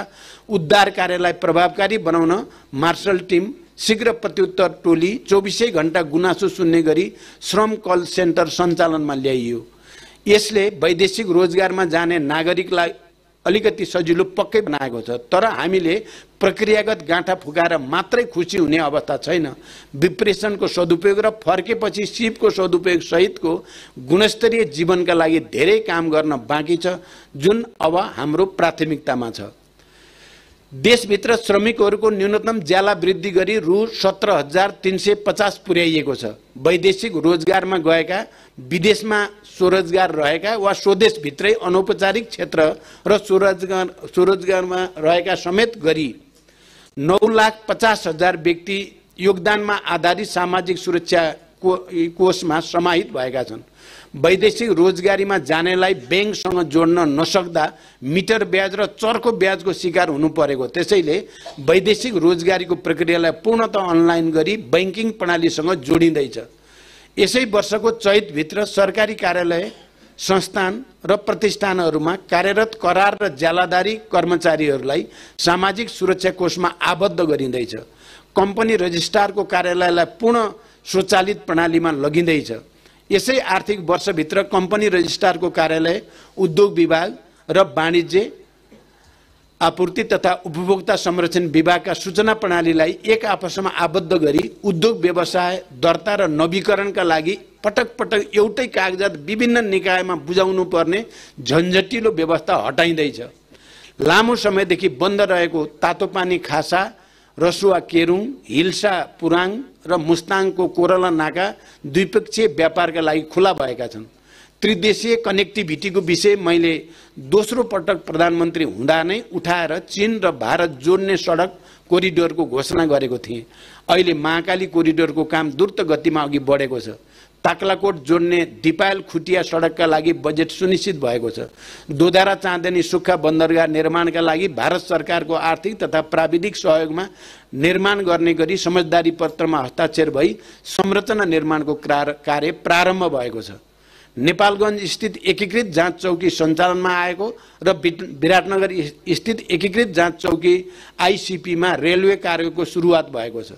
Speaker 1: उद्धार कार्यलाई प्रभावकारी बनाउन मार्शल टिम, शीघ्र प्रत्युत्तर टोली, 24 घण्टा गुनासो सुन्ने गरी श्रम कल सेन्टर सञ्चालनमा ल्याइयो। यसले वैदेशिक रोजगारमा जाने नागरिकलाई अलिकति सजिलो पक्कै बनाएको छ। तर हामीले प्रक्रियागत गाँठा फुकाएर मात्रै खुसी हुने अवस्था छैन। विप्रेसनको सदुपयोग र फर्केपछि सिपको सदुपयोग सहितको गुणस्तरीय जीवनका लागि धेरै काम गर्न बाँकी छ, जुन अब हाम्रो प्राथमिकतामा छ। देशभित्र श्रमिकहरूको न्यूनतम ज्याला वृद्धि गरी रु 17,350 पुर्याइएको छ। वैदेशिक रोजगारमा गएका, विदेशमा स्वरोजगार रहेका वा स्वदेशभित्रै अनौपचारिक क्षेत्र र स्वरोजगारमा रहेका समेत गरी 9,50,000 व्यक्ति योगदानमा आधारित सामाजिक सुरक्षा कोषमा समाहित भएका छन्। वैदेशिक रोजगारीमा जानेलाई बैंकसँग जोड्न नसक्दा मिटर ब्याज र चर्को ब्याजको शिकार हुनु परेको। त्यसैले वैदेशिक रोजगारीको प्रक्रियालाई पूर्णतः अनलाइन गरी बैंकिङ प्रणालीसँग जोडिँदैछ। यसै वर्षको चैतभित्र सरकारी कार्यालय, संस्थान र प्रतिष्ठानहरूमा कार्यरत करार र ज्यालादारी कर्मचारीहरूलाई सामाजिक सुरक्षा कोषमा आबद्ध गरिँदैछ। कम्पनी रजिस्ट्रारको कार्यालयलाई पूर्ण स्वचालित प्रणालीमा लगिँदैछ। यसै आर्थिक वर्षभित्र कम्पनी रजिस्ट्रारको कार्यालय, उद्योग विभाग र वाणिज्य, आपूर्ति तथा उपभोक्ता संरक्षण विभागका सूचना प्रणालीलाई एक आपसमा आबद्ध गरी उद्योग व्यवसाय दर्ता र नवीकरणका लागि पटक पटक एउटै कागजात विभिन्न निकायमा बुझाउनु पर्ने झन्झटिलो व्यवस्था हटाइँदैछ। लामो समयदेखि बन्द रहेको तातोपानी खासा, रसुवा केरुङ, हिल्सा पुराङ र मुस्ताङको कोरला नाका द्विपक्षीय व्यापारका लागि खुला भएका छन्। त्रिदेशीय कनेक्टिभिटीको विषय मैले दोस्रो पटक प्रधानमन्त्री हुँदा नै उठाएर चीन र भारत जोड्ने सडक कोरिडोरको घोषणा गरेको थिएँ। अहिले महाकाली कोरिडोरको काम द्रुत गतिमा अघि बढेको छ। ताक्लाकोट जोड्ने दिपायल खुटिया सडकका लागि बजेट सुनिश्चित भएको छ। दोधारा चाँदनी सुक्खा बन्दरगाह निर्माणका लागि भारत सरकारको आर्थिक तथा प्राविधिक सहयोगमा निर्माण गर्ने गरी समझदारी पत्रमा हस्ताक्षर भई संरचना निर्माणको कार्य प्रारम्भ भएको छ। नेपालगञ्ज स्थित एकीकृत जाँच चौकी सञ्चालनमा आएको र विराटनगर स्थित एकीकृत जाँच चौकी आईसीपीमा रेलवे कार्यको सुरुवात भएको छ।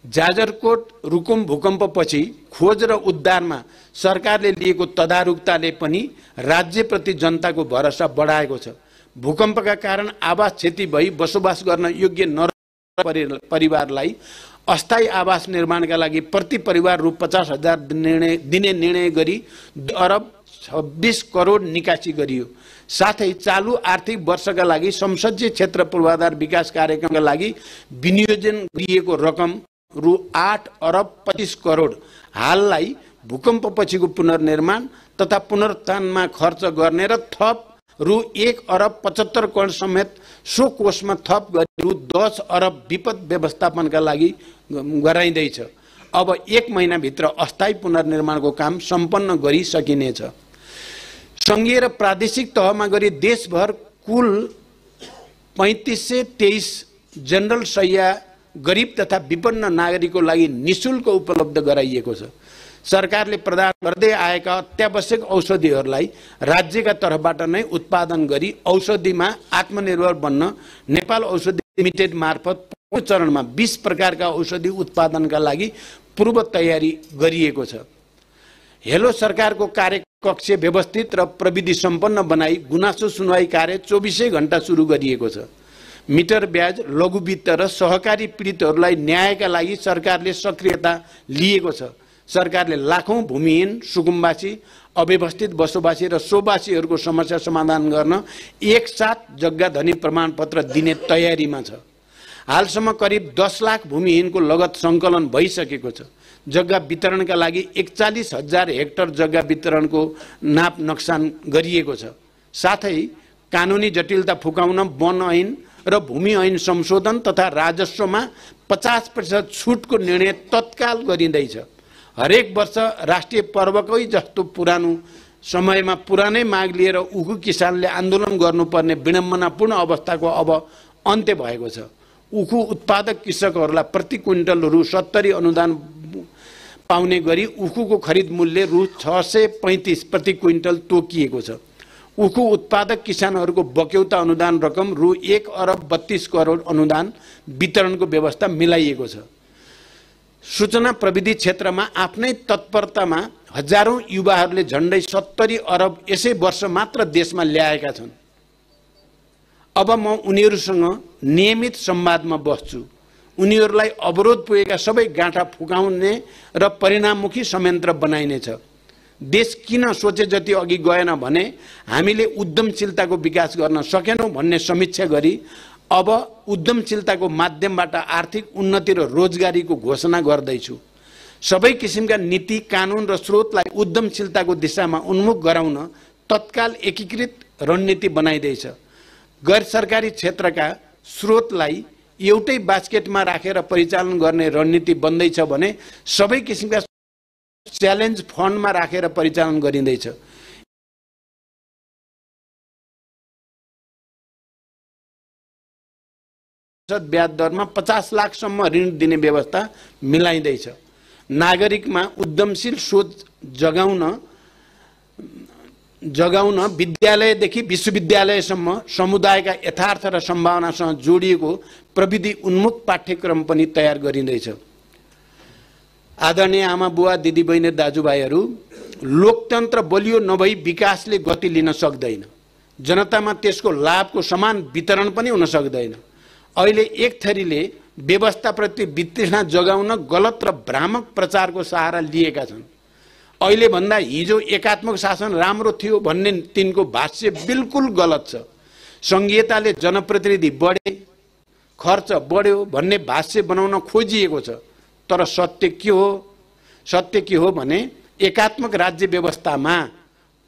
Speaker 1: जाजरकोट रुकुम भूकम्पपछि खोज र उद्धारमा सरकारले लिएको तदारुकताले पनि राज्यप्रति जनताको भरोसा बढाएको छ। भूकम्पका कारण आवास क्षति भई बसोबास गर्न योग्य नरहेका परिवारलाई अस्थायी आवास निर्माणका लागि प्रति परिवार रु 50,000 दिने निर्णय गरी 2 अरब 26 करोड निकासी गरियो। साथै चालू आर्थिक वर्षका लागि संसदीय क्षेत्र पूर्वाधार विकास कार्यक्रमका लागि विनियोजन गरिएको रकम रु 8 अरब 25 करोड हाललाई भूकम्पपछिको पुनर्निर्माण तथा पुनरुत्थानमा खर्च गर्ने र थप रु 1 अरब 75 करोड समेत सो कोषमा थप गरी रु 10 अरब विपद व्यवस्थापनका लागि गराइँदैछ। अब 1 महिनाभित्र अस्थायी पुनर्निर्माणको काम सम्पन्न गरिसकिनेछ। संघीय र प्रादेशिक तहमा गरी देशभर कुल 3523 जनरल शय्या गरीब तथा विपन्न नागरिकको लागि निशुल्क उपलब्ध गराइएको छ। सरकारले प्रदान गर्दै आएका अत्यावश्यक औषधिहरूलाई राज्यका तर्फबाट नै उत्पादन गरी औषधिमा आत्मनिर्भर बन्न नेपाल औषधि लिमिटेड मार्फत पहिलो चरणमा 20 प्रकारका औषधि उत्पादनका लागि पूर्व तयारी गरिएको छ। हेलो सरकारको कार्यकक्ष व्यवस्थित र प्रविधि सम्पन्न बनाई गुनासो सुनवाई कार्य 24 घण्टा सुरु गरिएको छ। मिटर ब्याज, लघु वित्त र सहकारी पीडितहरूलाई न्यायका लागि सरकारले सक्रियता लिएको छ। सरकारले लाखौं भूमिहीन, सुकुम्बासी, अव्यवस्थित बसोबासी र सोबासीहरूको समस्या समाधान गर्न एकसाथ जग्गा धनी प्रमाणपत्र दिने तयारीमा छ। हालसम्म करिब 10 लाख भूमिहीनको लगत सङ्कलन भइसकेको छ। जग्गा वितरणका लागि 41,000 हेक्टर जग्गा वितरणको नाप नक्सान गरिएको छ। साथै कानुनी जटिलता फुकाउन वन ऐन र भूमि ऐन संशोधन तथा राजस्वमा 50% छुटको निर्णय तत्काल गरिँदैछ। हरेक वर्ष राष्ट्रिय पर्वकै जस्तो पुरानो समयमा पुरानै माग लिएर उखु किसानले आन्दोलन गर्नुपर्ने विडम्बनापूर्ण अवस्थाको अब अन्त्य भएको छ। उखु उत्पादक कृषकहरूलाई प्रति क्विन्टल रु 70 अनुदान पाउने गरी उखुको खरिद मूल्य रु 635 प्रति क्विन्टल तोकिएको छ। उखु उत्पादक किसानहरूको बक्यौता अनुदान रकम रु 1 अरब 32 करोड अनुदान वितरणको व्यवस्था मिलाइएको छ। सूचना प्रविधि क्षेत्रमा आफ्नै तत्परतामा हजारौं युवाहरूले झण्डै 70 अरब यसै वर्ष मात्र देशमा ल्याएका छन्। अब म उनीहरूसँग नियमित संवादमा बस्छु। उनीहरूलाई अवरोध पुगेका सबै गाँठा फुकाउने र परिणाममुखी संयन्त्र बनाइनेछ। देश किन सोचे जति अघि गएन भने हामीले उद्यमशीलताको विकास गर्न सकेनौं भन्ने समीक्षा गरी अब उद्यमशीलताको माध्यमबाट आर्थिक उन्नति र रोजगारीको घोषणा गर्दैछु। सबै किसिमका नीति कानुन र स्रोतलाई उद्यमशीलताको दिशामा उन्मुख गराउन तत्काल एकीकृत रणनीति बनाइदैछ। गैर सरकारी क्षेत्रका स्रोतलाई एउटै बास्केटमा राखेर परिचालन गर्ने रणनीति बन्दैछ भने सबै किसिमका च्यालेन्ज फन्डमा राखेर परिचालन गरिँदैछ। ब्याज दरमा 50 लाखसम्म ऋण दिने व्यवस्था मिलाइँदैछ। नागरिकमा उद्यमशील सोच जगाउन विद्यालयदेखि विश्वविद्यालयसम्म समुदायका यथार्थ र सम्भावनासँग जोडिएको प्रविधि उन्मुख पाठ्यक्रम पनि तयार गरिँदैछ। आदरणीय आमा बुवा दिदीबहिनी दाजुभाइहरू, लोकतन्त्र बलियो नभई विकासले गति लिन सक्दैन। जनतामा त्यसको लाभको समान वितरण पनि हुन सक्दैन। अहिले एक थरीले व्यवस्थाप्रति वितृष्णा जगाउन गलत र भ्रामक प्रचारको सहारा लिएका छन्। अहिले भन्दा हिजो एकात्मक शासन राम्रो थियो भन्ने तिनको भाष्य बिल्कुल गलत छ। संघीयताले जनप्रतिनिधि बढे, खर्च बढ्यो भन्ने भाष्य बनाउन खोजिएको छ। तर सत्य के हो? सत्य के हो भने एकात्मक राज्य व्यवस्थामा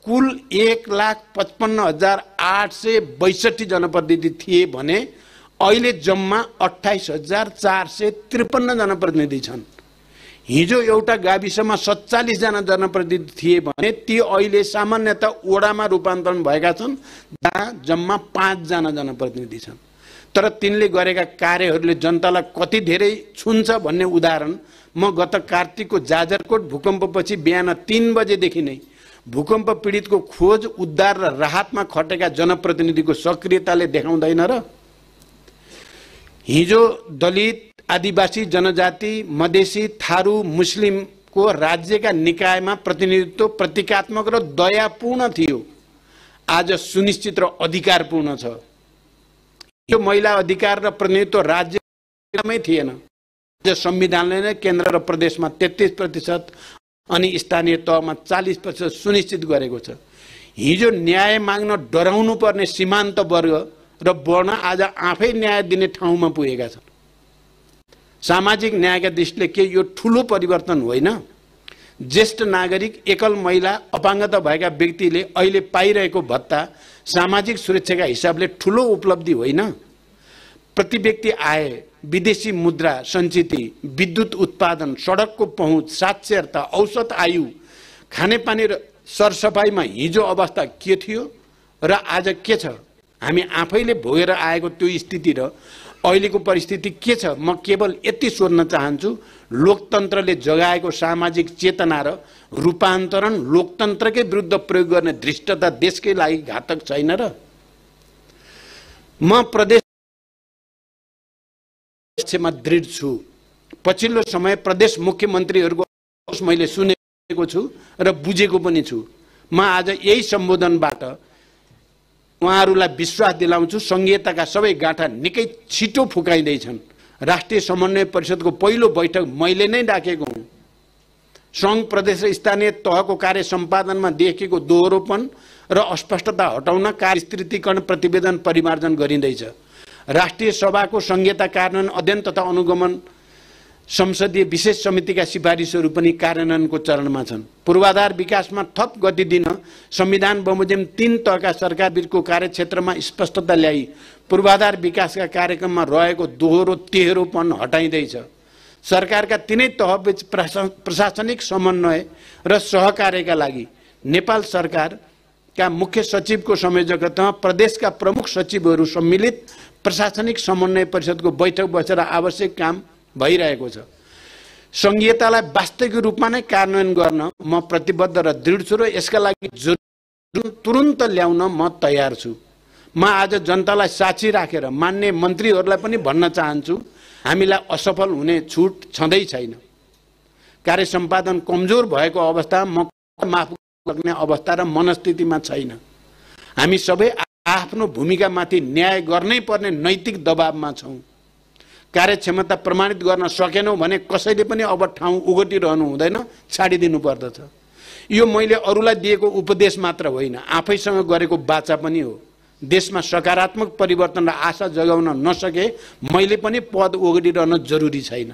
Speaker 1: कुल 1,55,862 जनप्रतिनिधि थिए भने अहिले जम्मा 28,453 जनप्रतिनिधि छन्। हिजो एउटा गाविसमा 47 जना जनप्रतिनिधि थिए भने ती अहिले सामान्यतः वडामा रूपान्तरण भएका छन्, जहाँ जम्मा 5 जना जनप्रतिनिधि छन्। तर तिनले गरेका कार्यहरूले जनतालाई कति धेरै छुन्छ भन्ने उदाहरण म गत कार्तिकको जाजरकोट भूकम्पपछि बिहान 3 बजेदेखि नै भूकम्प पीडितको खोज, उद्धार र राहतमा खटेका जनप्रतिनिधिको सक्रियताले देखाउँदैन र? हिजो दलित, आदिवासी जनजाति, मधेसी, थारू, मुस्लिमको राज्यका निकायमा प्रतिनिधित्व प्रतीकात्मक र दयापूर्ण थियो। आज सुनिश्चित र अधिकारपूर्ण छ। यो महिला अधिकार र प्रतिनिधित्व राज्यमै थिएन। संविधानले नै केन्द्र र प्रदेशमा 33% अनि स्थानीय तहमा 40% सुनिश्चित गरेको छ। हिजो न्याय माग्न डराउनु पर्ने सीमान्त वर्ग र वर्ण आज आफै न्याय दिने ठाउँमा पुगेका छन्। सामाजिक न्यायका दृष्टिले के यो ठूलो परिवर्तन होइन? ज्येष्ठ नागरिक, एकल महिला, अपाङ्गता भएका व्यक्तिले अहिले पाइरहेको भत्ता सामाजिक सुरक्षाका हिसाबले ठूलो उपलब्धि होइन? प्रति व्यक्ति आय, विदेशी मुद्रा सञ्चिति, विद्युत उत्पादन, सडकको पहुँच, साक्षरता, औसत आयु, खानेपानी र सरसफाइमा हिजो अवस्था के थियो र आज के छ? हामी आफैले भोगेर आएको त्यो स्थिति र अहिलेको परिस्थिति के छ? म केवल यति सोध्न चाहन्छु, लोकतन्त्रले जगाएको सामाजिक चेतना र रूपान्तरण लोकतन्त्रकै विरुद्ध प्रयोग गर्ने धृष्टता देशकै लागि घातक छैन र? म प्रदेशमा दृढ छु। पछिल्लो समय प्रदेश मुख्यमन्त्रीहरूको मैले सुनेको छु र बुझेको पनि छु। म आज यही सम्बोधनबाट उहाँहरूलाई विश्वास दिलाउँछु, संघीयताका सबै गाँठा निकै छिटो फुकाइँदैछन्। राष्ट्रिय समन्वय परिषदको पहिलो बैठक मैले नै डाकेको हुँ। सङ्घ, प्रदेश र स्थानीय तहको कार्य सम्पादनमा देखिएको दोहोरोपन र अस्पष्टता हटाउन कार्यस्थितीकरण प्रतिवेदन परिमार्जन गरिँदैछ। राष्ट्रिय सभाको संघीयता कार्यान्वयन अध्ययन तथा अनुगमन संसदीय विशेष समितिका सिफारिसहरू पनि कार्यान्वयनको चरणमा छन्। पूर्वाधार विकासमा थप गति दिन संविधान बमोजिम 3 तहका सरकारबिचको कार्यक्षेत्रमा स्पष्टता ल्याई पूर्वाधार विकासका कार्यक्रममा रहेको दोहोरो तेह्रोपन हटाइँदैछ। सरकारका तीनै तहबीच प्रशासनिक समन्वय र सहकार्यका लागि नेपाल सरकारका मुख्य सचिवको संयोजकतामा प्रदेशका प्रमुख सचिवहरू सम्मिलित प्रशासनिक समन्वय परिषदको बैठक बसेर आवश्यक काम भइरहेको छ। संघीयतालाई वास्तविक रूपमा नै कार्यान्वयन गर्न म प्रतिबद्ध र दृढ छु र यसका लागि तुरुन्त ल्याउन म तयार छु। म आज जनतालाई साक्षी राखेर मान्य मन्त्रीहरूलाई पनि भन्न चाहन्छु, हामीलाई असफल हुने छुट छँदै छैन। कार्य सम्पादन कमजोर भएको अवस्थामा म माफ गर्ने अवस्था र मनस्थितिमा छैन। हामी सबै आफ्नो भूमिकामाथि न्याय गर्नै पर्ने नैतिक दबावमा छौँ। कार्यक्षमता प्रमाणित गर्न सकेनौँ भने कसैले पनि अब ठाउँ उगटिरहनु हुँदैन, छाडिदिनु पर्दछ। यो मैले अरूलाई दिएको उपदेश मात्र होइन, आफैसँग गरेको बाचा पनि हो। देशमा सकारात्मक परिवर्तन र आशा जगाउन नसके मैले पनि पद ओगटिरहन जरुरी छैन।